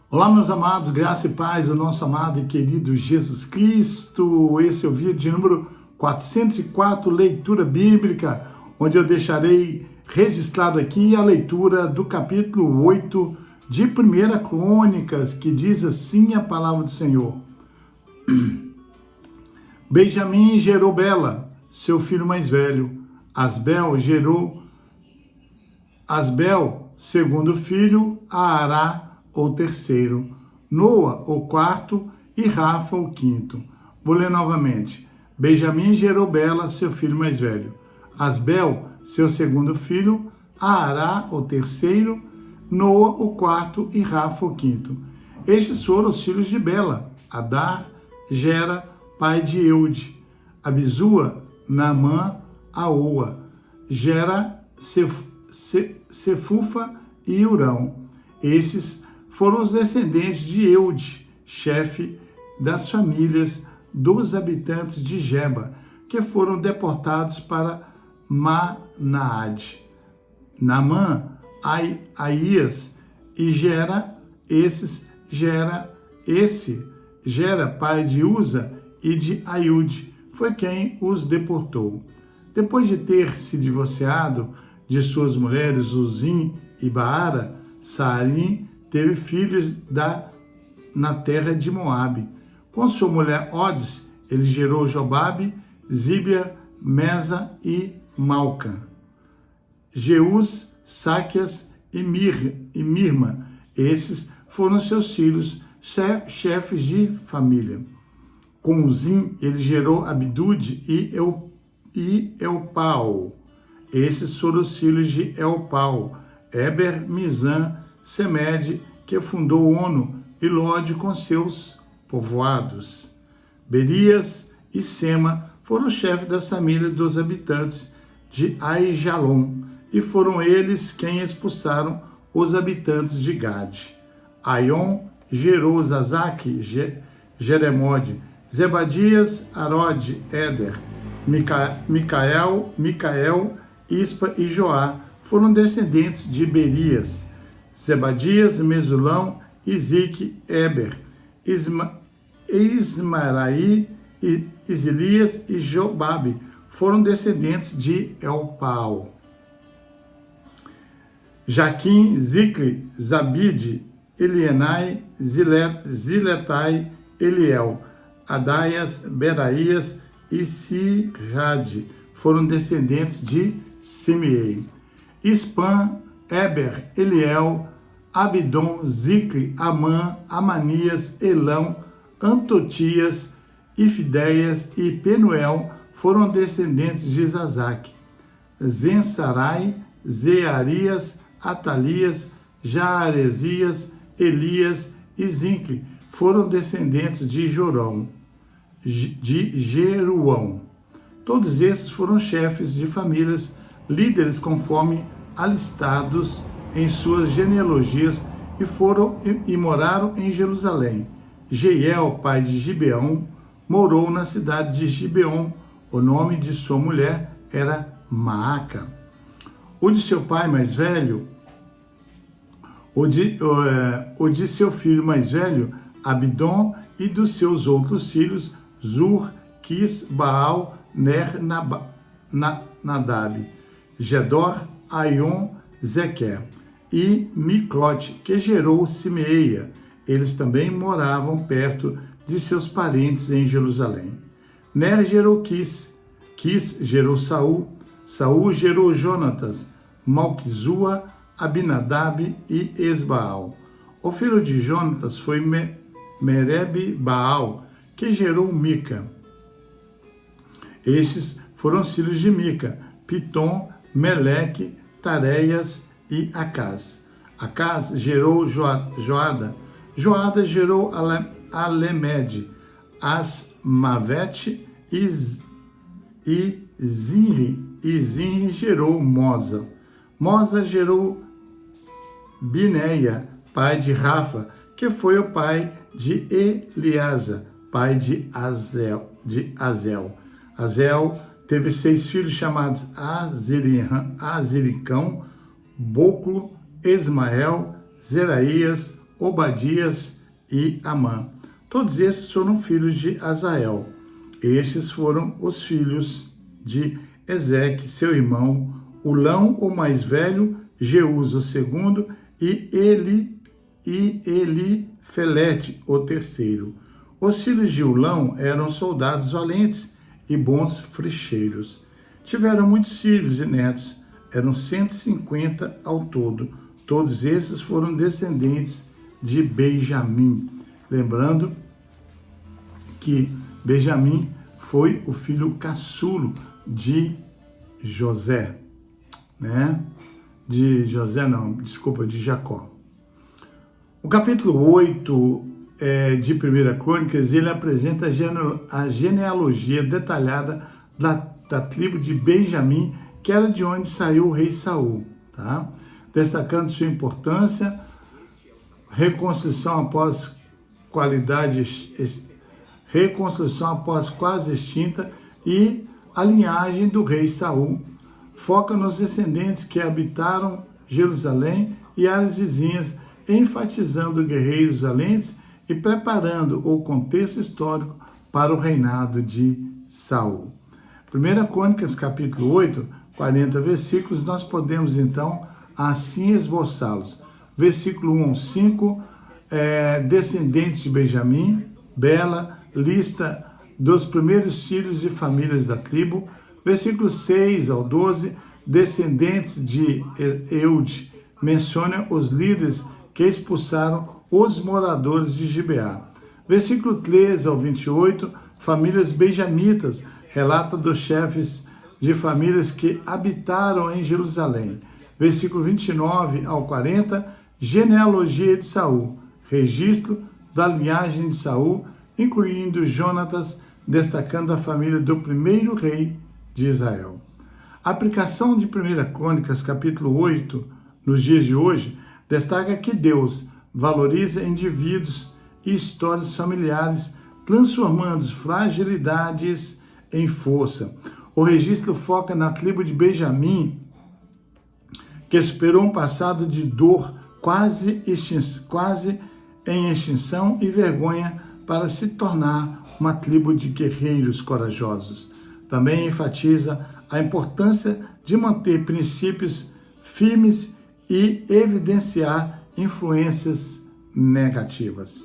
Olá, meus amados, graça e paz do nosso amado e querido Jesus Cristo. Esse é o vídeo de número 404, leitura bíblica, onde eu deixarei registrado aqui a leitura do capítulo 8 de 1 Crônicas, que diz assim a palavra do Senhor. Benjamim gerou Bela, seu filho mais velho. Asbel gerou Asbel, segundo filho, Aará, o terceiro, Noa, o quarto, e Rafa, o quinto. Vou ler novamente. Benjamim gerou Bela, seu filho mais velho. Asbel, seu segundo filho, Aará, o terceiro, Noa, o quarto, e Rafa, o quinto. Estes foram os filhos de Bela: Adar, Gera, pai de Eude, Abizua, Naamã, Aoa, Gera, Sefufa e Urão. Esses foram os descendentes de Eude, chefe das famílias dos habitantes de Geba, que foram deportados para Manaade. Naamã, Aías e Gera, Gera, pai de Uza e de Aiude, foi quem os deportou. Depois de ter se divorciado de suas mulheres Uzim e Baara, Saarim teve filhos na terra de Moabe. Com sua mulher Odes, ele gerou Jobabe, Zíbia, Mesa e Malca, Jeus, Sáquias e Mirma. Esses foram seus filhos, chefes de família. Com Uzim, ele gerou Abidude e Elpau. Esses foram os filhos de Elpau, Eber, Mizan, Semed, que fundou Ono, e Lode com seus povoados. Berias e Sema foram chefes das famílias dos habitantes de Aijalon, e foram eles quem expulsaram os habitantes de Gade. Aion gerou Zazaque, Jeremode, Zebadias, Arode, Éder, Micael, Ispa e Joá foram descendentes de Berias. Zebadias, Mesulão, Izique, Eber, Ismaraí, Isilias e Jobabe foram descendentes de Elpau. Jaquim, Zicli, Zabide, Elienai, Ziletai, Eliel, Adaias, Beraías e Sirade foram descendentes de Simei. Ispan, Eber, Eliel, Abidom, Zicli, Amã, Amanias, Elão, Antotias, Ifideias e Penuel foram descendentes de Zazaque. Zensarai, Zearias, Atalias, Jaaresias, Elias e Zicli foram descendentes de Jeruão. Todos esses foram chefes de famílias, líderes conforme alistados em suas genealogias, e moraram em Jerusalém. Jeiel, pai de Gibeão, morou na cidade de Gibeão. O nome de sua mulher era Maaca. O de seu pai mais velho, o de seu filho mais velho, Abidom, e dos seus outros filhos, Zur, Quis, Baal, Ner, Nadab, Gedor, Aion, Zequer e Miclote, que gerou Simeia. Eles também moravam perto de seus parentes em Jerusalém. Ner gerou Quis, Quis gerou Saul, Saul gerou Jonatas, Malquizua, Abinadab e Esbaal. O filho de Jonatas foi Mereb Baal, que gerou Mica. Estes foram os filhos de Mica: Pitom, Meleque, Tareias e Acaz. Acaz gerou Joada. Joada gerou Alemed, Asmavete e Zinri. E Zinri gerou Moza. Moza gerou Bineia, pai de Rafa, que foi o pai de Eliasa, pai de Azel. Azel teve 6 filhos chamados Aziricão, Boclo, Ismael, Zeraías, Obadias e Amã. Todos esses foram filhos de Azael. Estes foram os filhos de Ezeque, seu irmão, Ulão, o mais velho, Jeús, o segundo, e Elifelete, o terceiro. Os filhos de Ulão eram soldados valentes e bons flecheiros. Tiveram muitos filhos e netos, eram 150 ao todo. Todos esses foram descendentes de Benjamim. Lembrando que Benjamim foi o filho caçulo de José, né? De Jacó. O capítulo 8 de 1 Crônicas, ele apresenta a genealogia detalhada da tribo de Benjamim, que era de onde saiu o rei Saul, tá? Destacando sua importância, reconstrução após quase extinta e a linhagem do rei Saul. Foca nos descendentes que habitaram Jerusalém e áreas vizinhas, enfatizando guerreiros valentes e preparando o contexto histórico para o reinado de Saul. 1 Crônicas, capítulo 8, 40 versículos, nós podemos então assim esboçá-los. Versículo 1 ao 5, descendentes de Benjamim, Bela, lista dos primeiros filhos e famílias da tribo. Versículo 6 ao 12, descendentes de Eude, menciona os líderes que expulsaram os moradores de Gibeá. Versículo 13 ao 28, famílias benjamitas, relata dos chefes de famílias que habitaram em Jerusalém. Versículo 29 ao 40, genealogia de Saul, registro da linhagem de Saul, incluindo Jonatas, destacando a família do primeiro rei de Israel. A aplicação de 1 Crônicas, capítulo 8, nos dias de hoje, destaca que Deus valoriza indivíduos e histórias familiares, transformando fragilidades em força. O registro foca na tribo de Benjamim, que superou um passado de dor quase em extinção e vergonha para se tornar uma tribo de guerreiros corajosos. Também enfatiza a importância de manter princípios firmes e evidenciar influências negativas.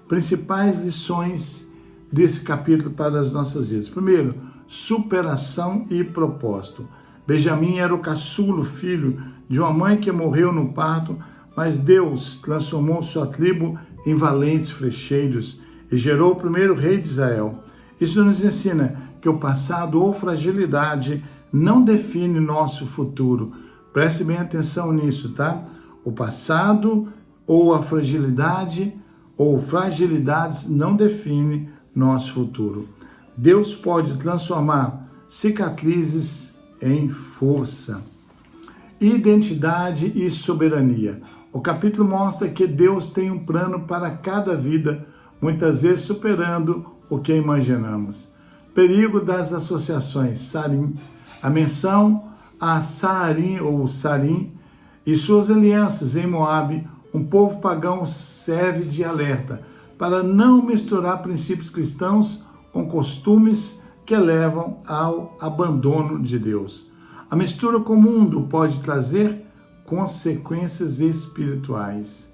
Principais lições desse capítulo para as nossas vidas. Primeiro, superação e propósito. Benjamim era o caçulo, filho de uma mãe que morreu no parto, mas Deus transformou sua tribo em valentes flecheiros e gerou o primeiro rei de Israel. Isso nos ensina que o passado ou fragilidade não define nosso futuro. Preste bem atenção nisso, tá? O passado ou a fragilidade ou fragilidades não define nosso futuro. Deus pode transformar cicatrizes em força. Identidade e soberania. O capítulo mostra que Deus tem um plano para cada vida, muitas vezes superando o que imaginamos. Perigo das associações. Sarim. A menção a Saarim ou Sarim e suas alianças em Moabe, um povo pagão, serve de alerta para não misturar princípios cristãos com costumes que levam ao abandono de Deus. A mistura com o mundo pode trazer consequências espirituais.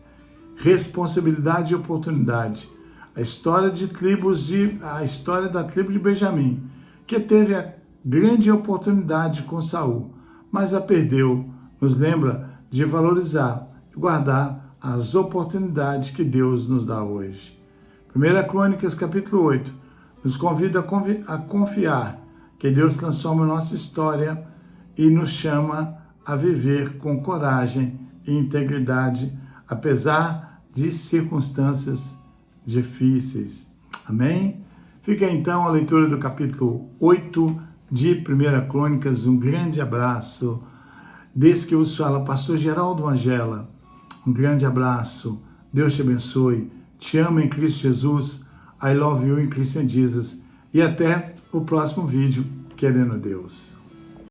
Responsabilidade e oportunidade. A história da tribo de Benjamim, que teve a grande oportunidade com Saul, mas a perdeu, nos lembra de valorizar e guardar as oportunidades que Deus nos dá hoje. 1 Crônicas, capítulo 8, nos convida a confiar que Deus transforma a nossa história e nos chama a viver com coragem e integridade, apesar de circunstâncias difíceis. Amém? Fica então a leitura do capítulo 8 de 1 Crônicas. Um grande abraço. Desde que vos fala, pastor Geraldo Magela. Um grande abraço. Deus te abençoe. Te amo em Cristo Jesus. I love you in Christian Jesus. E até o próximo vídeo, querendo Deus.